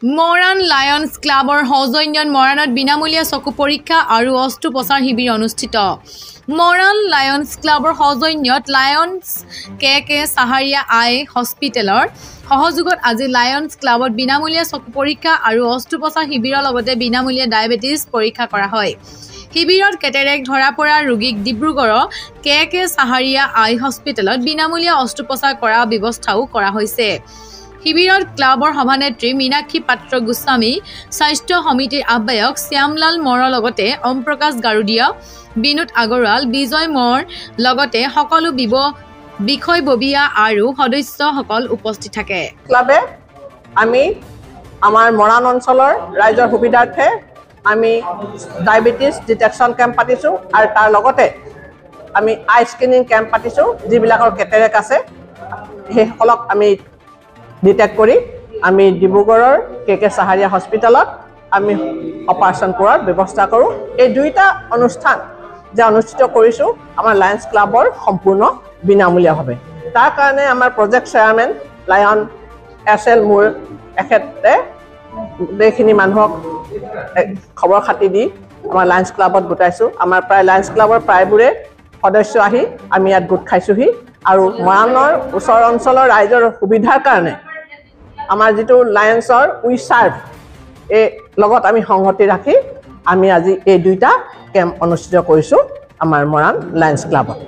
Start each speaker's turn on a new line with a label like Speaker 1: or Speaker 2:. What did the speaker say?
Speaker 1: Moran Lions ক্লাবৰ সৌজন্যত মৰাণত বিনামূলীয়া চকু পৰীক্ষা আৰু অস্ত্ৰোপচাৰ শিবিৰ অনুষ্ঠিত মৰাণ লায়ন্স ক্লাবৰ সৌজন্যত লায়ন্স কে সাহাৰিয়া আই হস্পিটেলৰ সহযোগত আজি লায়ন্স ক্লাবত বিনামূলীয়া চকু পৰীক্ষা আৰু অস্ত্ৰোপচাৰ শিবিৰৰ লগতে বিনামূলীয়া ডায়েবেটিছ পৰীক্ষা কৰা হয় শিবিৰত কেটেৰেক্ট ধৰা পৰা ৰোগীক ডিব্ৰুগড়ৰ কে সাহাৰিয়া আই হস্পিটেলত বিনামূলীয়া অস্ত্ৰোপচাৰ কৰাৰ ব্যৱস্থাও কৰা হৈছে শিবিৰত ক্লাবৰ সভানেত্ৰী মীনাক্ষী পাত্ৰ গোস্বামী স্বাস্থ্য সমিতিৰ আহ্বায়ক শ্যামলাল মৰৰ লগতে ওম প্ৰকাশ গাৰুডিয়া বিনোদ আগৰৱাল বিজয় মৰ লগতে সকলো বিষয়ববীয়া আৰু সদস্যসকল উপস্থিত থাকে
Speaker 2: ক্লাবে আমি আমাৰ মৰাণ অঞ্চলৰ ৰাইজৰ সুবিধাৰ্থে আমি ডায়েবেটিছ ডিটেকশ্যন কেম্প পাতিছোঁ আৰু তাৰ লগতে আমি আই স্ক্ৰিনিং কেম্প পাতিছোঁ যিবিলাকৰ কেটেৰেক্ট আছে সেইসকলক আমি ডিটেক্ট কৰি আমি ডিব্ৰুগড়ৰ কে সাহাৰিয়া হস্পিটেলত আমি অপাৰেশ্যন কৰাৰ ব্যৱস্থা কৰোঁ এই দুইটা অনুষ্ঠান যে অনুষ্ঠিত কৰিছোঁ আমাৰ লায়ন্স ক্লাবৰ সম্পূৰ্ণ বিনামূলীয়াভাৱে তাৰ কাৰণে আমাৰ প্ৰজেক্ট চেয়াৰমেন লায়ন SL মোৰ এখেতে গোটেইখিনি মানুহক খবৰ খাতি দি আমাৰ লায়ন্স ক্লাবত গোটাইছোঁ আমাৰ প্ৰায় লায়ন্স ক্লাবৰ প্ৰায়বোৰে সদস্য আহি আমি ইয়াত গোট খাইছোঁহি আৰু মৰাণৰ ওচৰ অঞ্চলৰ ৰাইজৰ সুবিধাৰ কাৰণে আমাৰ যিটো লায়ন্সৰ উই চাৰ্ভ এই লগত আমি সংগতি ৰাখি আমি আজি এই দুইটা কেম্প অনুষ্ঠিত কৰিছোঁ আমাৰ মৰাণ লায়ন্স ক্লাবত